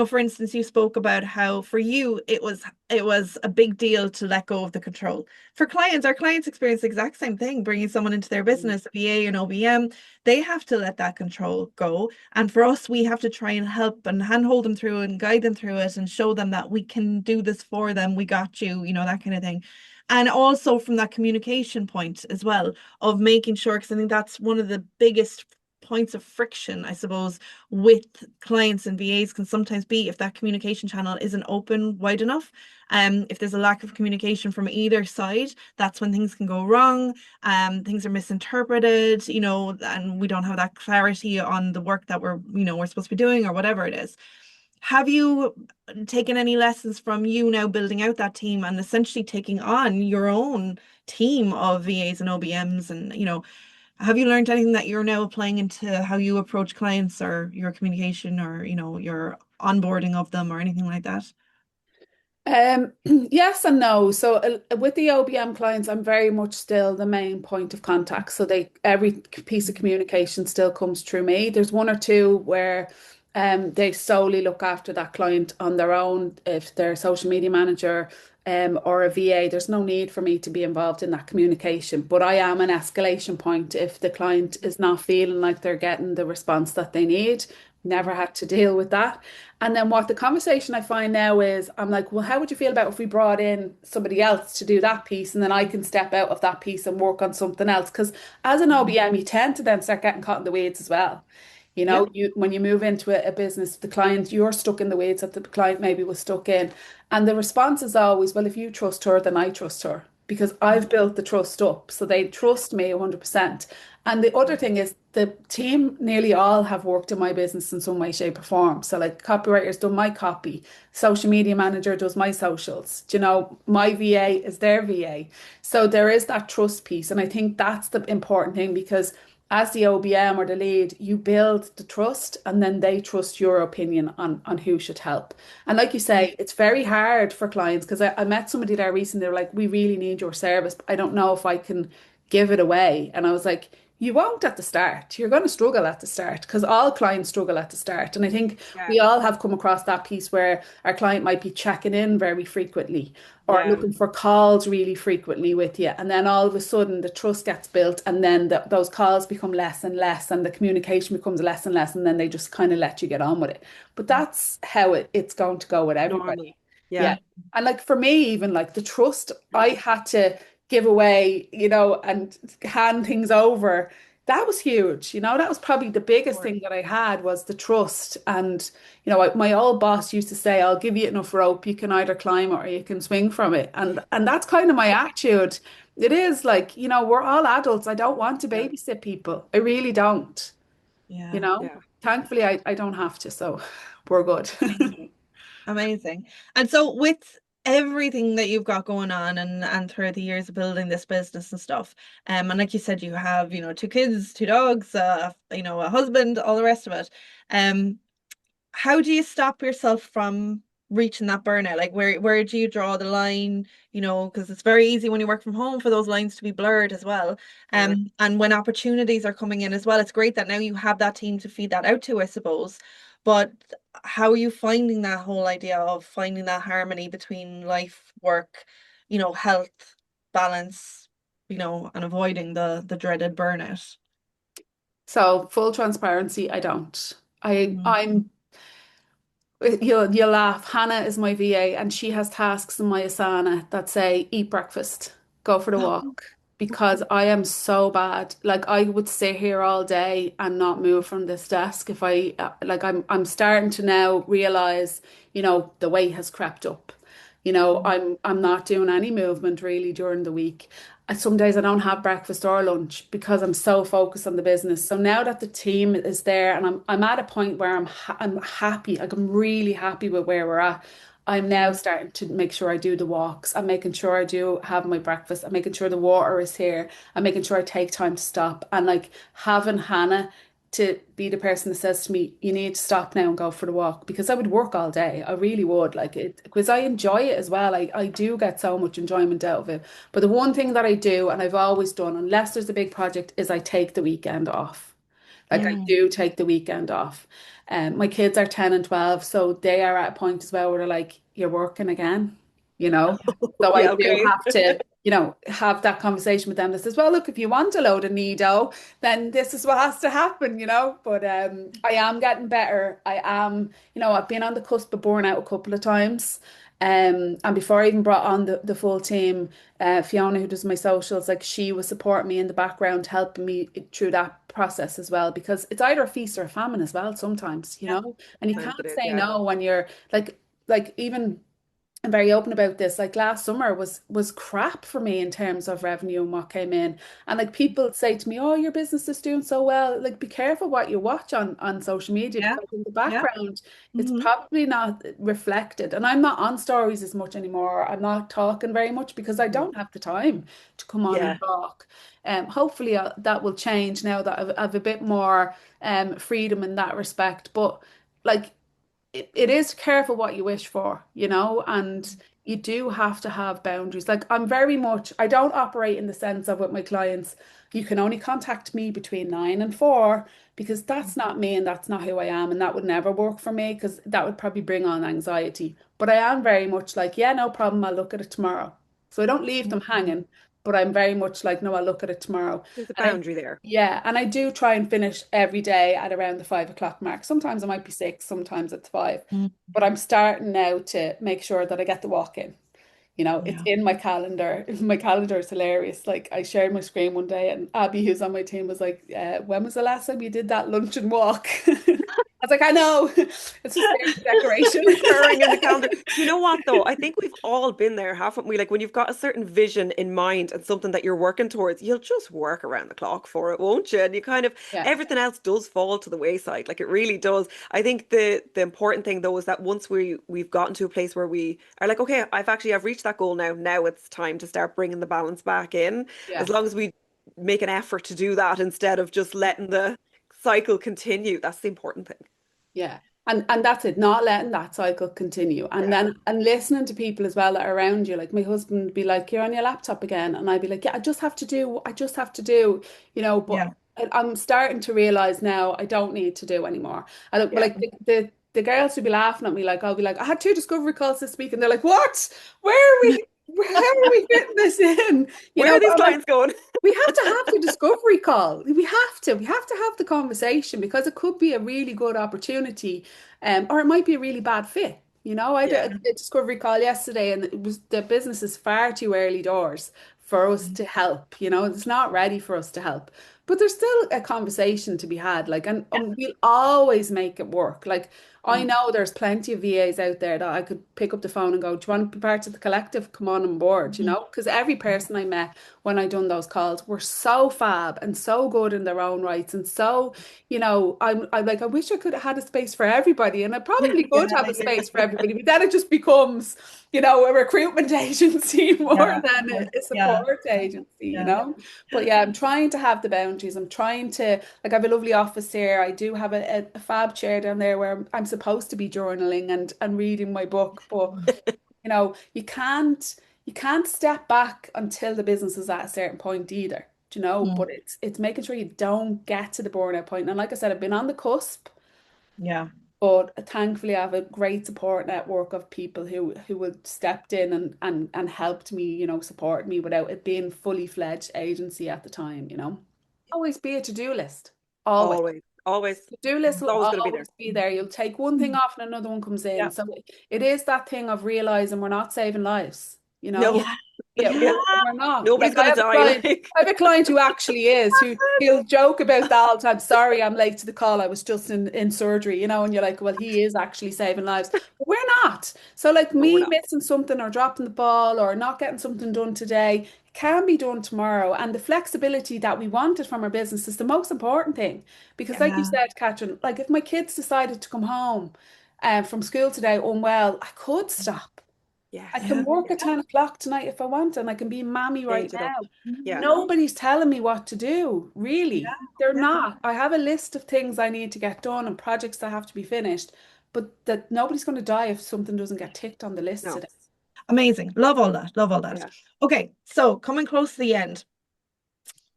for instance, you spoke about how for you it was a big deal to let go of the control. For clients, our clients experience the exact same thing, bringing someone into their Mm. business, a VA and OBM, they have to let that control go. And for us, we have to try and help and handhold them through and guide them through it and show them that we can do this for them. We got you, that kind of thing. And also from that communication point as well, of making sure, because I think that's one of the biggest points of friction, I suppose, with clients and VAs can sometimes be if that communication channel isn't open wide enough. If there's a lack of communication from either side, that's when things can go wrong. Things are misinterpreted, and we don't have that clarity on the work that we're supposed to be doing or whatever it is. Have you taken any lessons from you now building out that team and essentially taking on your own team of VAs and OBMs, and have you learned anything that you're now applying into how you approach clients or your communication or your onboarding of them or anything like that? Yes and no. So with the OBM clients, I'm very much still the main point of contact. So every piece of communication still comes through me. There's one or two where they solely look after that client on their own. If they're a social media manager or a VA, there's no need for me to be involved in that communication. But I am an escalation point if the client is not feeling like they're getting the response that they need. Never had to deal with that. And then what the conversation I find now is I'm like, well, how would you feel about if we brought in somebody else to do that piece and then I can step out of that piece and work on something else? Because as an OBM, you tend to then start getting caught in the weeds as well. You Yeah. know, when you move into a business, the client, you're stuck in the weeds that the client maybe was stuck in. And the response is always, well, if you trust her, then I trust her because I've built the trust up. So they trust me 100%. And the other thing is the team nearly all have worked in my business in some way, shape, or form. So like copywriters done my copy, social media manager does my socials. Do you know, my VA is their VA. So there is that trust piece. And I think that's the important thing because as the OBM or the lead, you build the trust and then they trust your opinion on who should help. And like you say, it's very hard for clients because I met somebody there recently, they were like, we really need your service. But I don't know if I can give it away. And I was like, you won't at the start. You're going to struggle at the start because all clients struggle at the start. And I think Yeah. we all have come across that piece where our client might be checking in very frequently or Yeah. looking for calls really frequently with you. And then all of a sudden the trust gets built and then those calls become less and less and the communication becomes less and less. And then they just kind of let you get on with it. But that's how it's going to go with everybody. Normal. Yeah. Yeah. And like for me, even like the trust, I had to give away, you know, and hand things over. That was huge. You know, that was probably the biggest Or thing that I had was the trust. And, you know, my old boss used to say, I'll give you enough rope, you can either climb it or you can swing from it. And that's kind of my attitude. It is like, you know, we're all adults. I don't want to Yeah. babysit people. I really don't. You yeah. know, Yeah. thankfully I don't have to, so we're good. Amazing. And so with everything that you've got going on and through the years of building this business and stuff, and like you said, you have, two kids, two dogs, a husband, all the rest of it. Um, how do you stop yourself from reaching that burnout? Like where do you draw the line? Because it's very easy when you work from home for those lines to be blurred as well. Totally. And when opportunities are coming in as well, it's great that now you have that team to feed that out to, I suppose. But how are you finding that whole idea of finding that harmony between life, work, health, balance, and avoiding the dreaded burnout? So full transparency, I don't. I Mm. I'm you'll laugh. Hannah is my VA and she has tasks in my Asana that say eat breakfast, go for the walk. Because I am so bad. Like I would sit here all day and not move from this desk if I'm starting to now realize, the weight has crept up. I'm not doing any movement really during the week. Some days I don't have breakfast or lunch because I'm so focused on the business. So now that the team is there and I'm at a point where I'm happy, like I'm really happy with where we're at. I'm now starting to make sure I do the walks. I'm making sure I do have my breakfast. I'm making sure the water is here. I'm making sure I take time to stop. And like having Hannah to be the person that says to me, you need to stop now and go for the walk because I would work all day. I really would like it because I enjoy it as well. I do get so much enjoyment out of it. But the one thing that I do, and I've always done, unless there's a big project, is I take the weekend off. Like I Mm. do take the weekend off. My kids are 10 and 12, so they are at a point as well where they're like, you're working again, you know? So I Yeah, do okay. have to, have that conversation with them that says, well, look, if you want a load of Nido, then this is what has to happen. But I am getting better. I've been on the cusp of burnout a couple of times. And before I even brought on the full team, Fiona, who does my socials, like she was supporting me in the background, helping me through that process as well, because it's either a feast or a famine as well sometimes, Yeah. and you Sometimes it can't is, say yeah. no when you're like even I'm very open about this. Like last summer was crap for me in terms of revenue and what came in. And like people say to me, "Oh, your business is doing so well." Like be careful what you watch on social media Yeah. because in the Yeah. background it's Hmm. probably not reflected. And I'm not on stories as much anymore. I'm not talking very much because I Mhm. don't have the time to come on Yeah. and talk. Hopefully that will change now that I've a bit more freedom in that respect. But like it is careful what you wish for, and you do have to have boundaries. Like I'm very much, I don't operate in the sense of with my clients, you can only contact me between 9 and 4 because that's not me and that's not who I am. And that would never work for me because that would probably bring on anxiety. But I am very much like, yeah, no problem. I'll look at it tomorrow. So I don't leave them Mhm. hanging, but I'm very much like, no, I'll look at it tomorrow. There's a And I boundary there. yeah, and I do try and finish every day at around the 5 o'clock mark. Sometimes it might be 6, sometimes it's 5. Mhm. But I'm starting now to make sure that I get the walk in. It's Yeah. in my calendar. My calendar is hilarious. Like I shared my screen one day and Abby, who's on my team, was like, when was the last time you did that lunch and walk? I was like, I know. It's just there for decoration. Recurring in the calendar. You know what though? I think we've all been there, haven't we? Like when you've got a certain vision in mind and something that you're working towards, you'll just work around the clock for it, won't you? And you kind of Yeah. everything else does fall to the wayside. Like it really does. I think the important thing though is that once we've gotten to a place where we are like, okay, I've reached that goal now. Now it's time to start bringing the balance back in. As Yeah. long as we make an effort to do that instead of just letting the cycle continue, that's the important thing. Yeah. And that's it, not letting that cycle continue. And Yeah. then and listening to people as well that are around you. Like my husband would be like, you're on your laptop again. And I'd be like, yeah, I just have to do, but Yeah. I'm starting to realize now I don't need to do anymore. I don't Yeah. like the girls would be laughing at me like I'll be like, I had 2 discovery calls this week, and they're like, what? How are we fitting this in? Where are But these I'm like, clients going? we have to have the discovery call. We have to have the conversation because it could be a really good opportunity, or it might be a really bad fit. I had a, Yeah. a discovery call yesterday, and the business is far too early doors for us to help. It's not ready for us to help, but there's still a conversation to be had. Like, and we'll always make it work. Like, I know there's plenty of VAs out there that I could pick up the phone and go, do you want to be part of the collective? Come on board, you Mhm. know? Because every person I met when I done those calls were so fab and so good in their own rights and so, I'm like, I wish I could have had a space for everybody, and I probably Yeah, could have a yeah, space for everybody, but then it just becomes, a recruitment agency more yeah, than a yeah, support agency, yeah. But yeah, I'm trying to have the boundaries. I'm trying to, like, I have a lovely office here. I do have a fab chair down there where I'm supposed to be journaling and reading my book, but you can't step back until the business is at a certain point either. Mm, But it's making sure you don't get to the burnout point. And like I said, I've been on the cusp, yeah. but thankfully I have a great support network of people who would stepped in and helped me, support me without it being fully fledged agency at the time. Always be a to-do list. Always. Always, always, To-do list it's will always going to be there. always be there. You'll take one thing Mm, off and another one comes in. yeah. So it is that thing of realizing we're not saving lives, you know? No, Yeah. Yeah, Yeah. we're not. nobody's Like I going to have a die. client, Like, I have a client who actually is, who he'll joke about that all the time. Sorry, I'm late to the call. I was just in surgery, and you're like, well, he is actually saving lives. But we're not. So like no, we're me not. missing something or dropping the ball or not getting something done today can be done tomorrow. And the flexibility that we wanted from our business is the most important thing. Because like you Yeah. said, Catherine, like if my kids decided to come home from school today unwell, I could stop. I Yes. can Yeah. work Yeah. at 10 o'clock tonight if I want, and I can be mammy right Change it up. now. Yeah. Mm, Nobody's telling me what to do, yeah. really. They're Yeah. not. I have a list of things I need to get done and projects that have to be finished, but that nobody's going to die if something doesn't get ticked on the list No. today. Amazing. Love all that. Love all that. Yeah. Okay, so coming close to the end,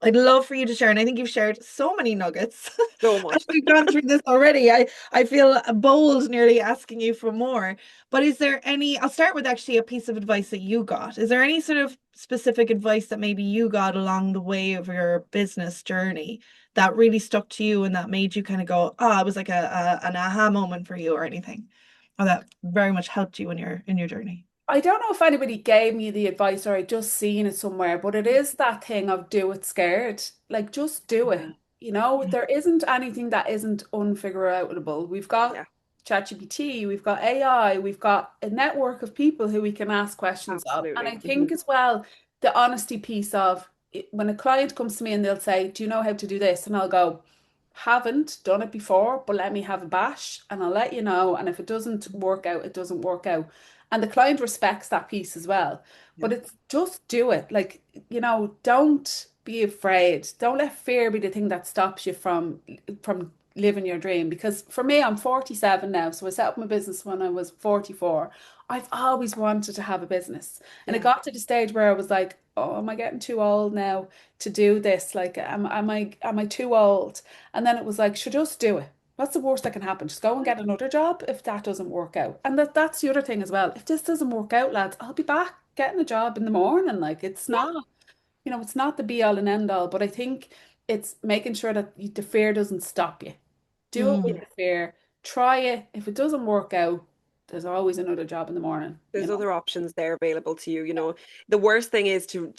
I'd love for you to share, and I think you've shared so many nuggets. So As much. we've gone through this already, I feel bold nearly asking you for more. But is there any, I'll start with actually a piece of advice that you got. Is there any sort of specific advice that maybe you got along the way of your business journey that really stuck to you and that made you kind of go, it was like an aha moment for you or anything? Or that very much helped you in your journey? I don't know if anybody gave me the advice or I just seen it somewhere, but it is that thing of do it scared. Like just do it. Yeah. Yeah. There isn't anything that isn't unfigure outable. We've got Yeah. ChatGPT, we've got AI, we've got a network of people who we can ask questions of. And I Absolutely. think as well, the honesty piece of when a client comes to me and they'll say, do you know how to do this? And I'll go, haven't done it before, but let me have a bash and I'll let you know. And if it doesn't work out, it doesn't work out. And the client respects that piece as well. Yeah. But it's just do it. Like, don't be afraid. Don't let fear be the thing that stops you from living your dream. Because for me, I'm 47 now. So I set up my business when I was 44. I've always wanted to have a business. And it Yeah. got to the stage where I was like, oh, am I getting too old now to do this? Like, am I too old? And then it was like, should just do it. What's the worst that can happen? Just go and get another job if that doesn't work out. And that's the other thing as well. If this doesn't work out, lads, I'll be back getting a job in the morning. Like it's not the be all and end all, but I think it's making sure that the fear doesn't stop you. Do it with Mm, the fear. Try it. If it doesn't work out, there's always another job in the morning. There's other options there available to you. The worst thing is to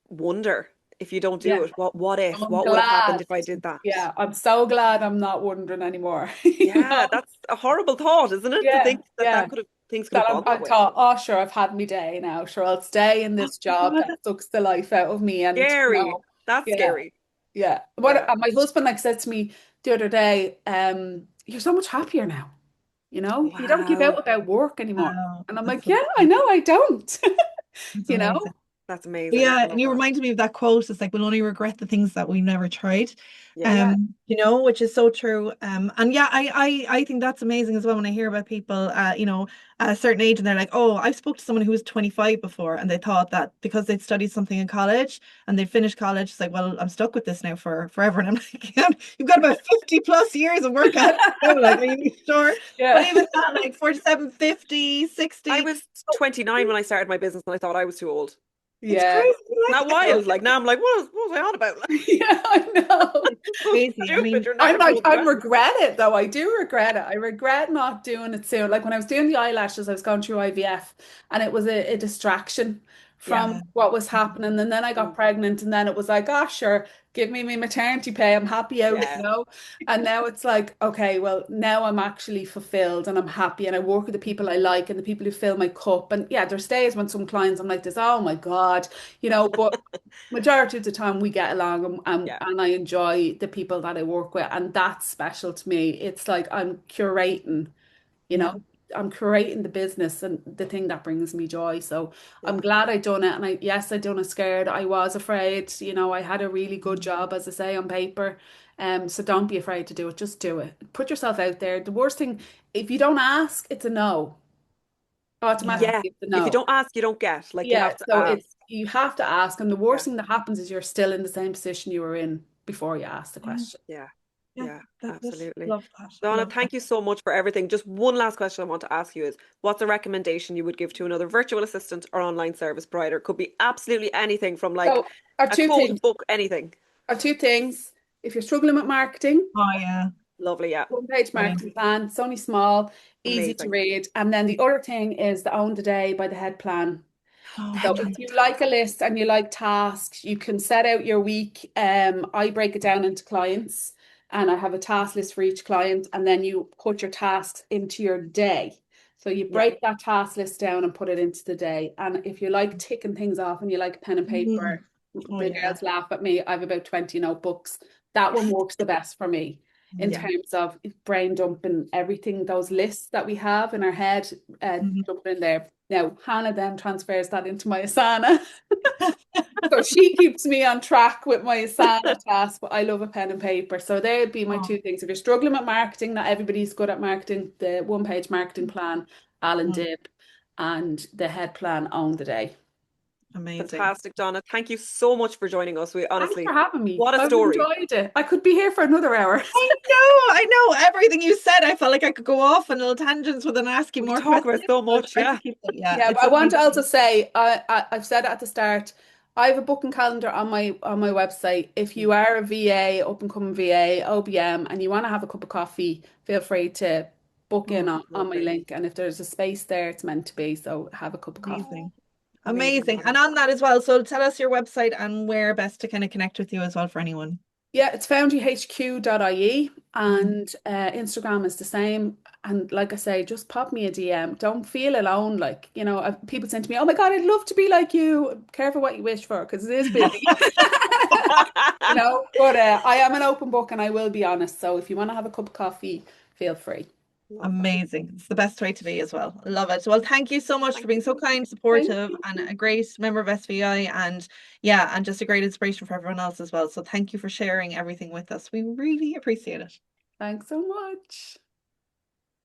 wonder if you don't Yeah. do it, what if? I'm What would have happened glad. if I did that? Yeah, I'm so glad I'm not wondering anymore. Yeah, that's a horrible thought, isn't it? To Yeah, think that yeah. things could have That gone I that way. thought, oh, sure, I've had my day now. Sure, I'll stay in oh this my job God. that sucks the life out of me. And Scary. That's yeah, scary. yeah. Yeah. My husband like said to me the other day, you're so much happier now. You don't give out Wow. about work anymore. Wow. And I'm That's like, so yeah, I know I don't. that's You know? amazing. That's amazing. Yeah, I and love you that. reminded me of that quote. It's like we'll only regret the things that we never tried. Yeah. Which is so true. And yeah, I think that's amazing as well when I hear about people, at a certain age and they're like, oh, I spoke to someone who was 25 before and they thought that because they'd studied something in college and they'd finished college, it's like, well, I'm stuck with this now for forever. And I'm like, yeah, you've got about 50 plus years of work at it. Like, are you sure? But Yeah. even that, like 47, 50, I 60, was 29 when I started my business and I thought I was too old. it's Yeah. crazy. Not Like, wild. Like now I'm like, what was I on about? Yeah, I know. It's so crazy. I stupid. mean, You're not I'm going to like, hold the I question. regret it though. I do regret it. I regret not doing it soon. Like when I was doing the eyelashes, I was going through IVF and it was a distraction from Yeah. what was happening. And then I got Mm. pregnant, and then it was like, oh, sure, give me my maternity pay. I'm happy out, Yeah. And now it's like, okay, well, now I'm actually fulfilled and I'm happy and I work with the people I like and the people who fill my cup. And yeah, there's days when some clients I'm like this, oh my God, but majority of the time we get along, Yeah. and I enjoy the people that I work with, and that's special to me. It's like you Yeah. know, I'm curating the business and the thing that brings me joy. So I'm Yeah. glad I done it. And yes, I done it scared. I was afraid, I had a really good job, as I say, on paper. So don't be afraid to do it. Just do it. Put yourself out there. The worst thing, if you don't ask, it's a no. Yeah. Yeah. Automatically, it's a If you no. don't ask, you don't get. Like you Yeah. have to So ask. you have to ask. And the worst Yeah. thing that happens is you're still in the same position you were in before you asked the Yeah. question. Yeah. Yeah. Yeah. That's it. Absolutely. Love that. Donna, Love that. thank you so much for everything. Just one last question I want to ask you is what's a recommendation you would give to another virtual assistant or online service provider? Could be absolutely anything from like So our a two code things, book, anything. our two things. If you're struggling with marketing, Oh yeah. Lovely. Yeah. one-page Brilliant. marketing plan. It's only small, easy to Amazing. read. And then the other thing is the Own the Day by the Head Plan. Oh, So if you like a fantastic. list and you like tasks, you can set out your week. I break it down into clients and I have a task list for each client, and then you put your tasks into your day. So you Yeah. break that task list down and put it into the day. And if you like ticking things off and you like pen and Mm. paper, Oh the yeah. girls laugh at me. I have about 20 notebooks. That one works the best for me in Yeah. terms of brain dumping everything, those lists that we have in our head, Mhm. dumping in there. Now, Hannah then transfers that into my Asana. So she keeps me on track with my Asana task, but I love a pen and paper. So they'd be my two Oh, things. If you're struggling with marketing, not everybody's good at marketing, the one-page marketing plan, Alan mm, Dibb, and the head plan Own the Day. amazing. Fantastic, Donna. Thank you so much for joining us. We Thanks for honestly, having me. what a I've story. enjoyed it. I could be here for another hour. I know everything you said. I felt like I could go off on little tangents with and ask you We more talk questions, about so but I'll much. try to Yeah. keep it. Yeah, Yeah, but it's I want lovely. to also say, I've said it at the start. I have a booking calendar on my website. If you are a VA, up and coming VA, OBM, and you want to have a cup of coffee, feel free to book in Oh, on my Lovely. link. And if there's a space there, it's meant to be. So have a cup of coffee. amazing. Amazing, Amazing. And Donna. on that as well, so tell us your website and where best to kind of connect with you as well for anyone. Yeah, it's foundryhq.ie, Mhm. and Instagram is the same. And like I say, just pop me a DM. Don't feel alone. Like, people saying to me, "Oh my God, I'd love to be like you." Careful what you wish for, because it is busy. But I am an open book and I will be honest. So if you want to have a cup of coffee, feel free. Love that. Amazing. It's the best way to be as well. I love it. Well, thank you so much for Thank being so you. kind, Thank supportive, and you. a great member of SVI and yeah, and just a great inspiration for everyone else as well. So thank you for sharing everything with us. We really appreciate it. Thanks so much.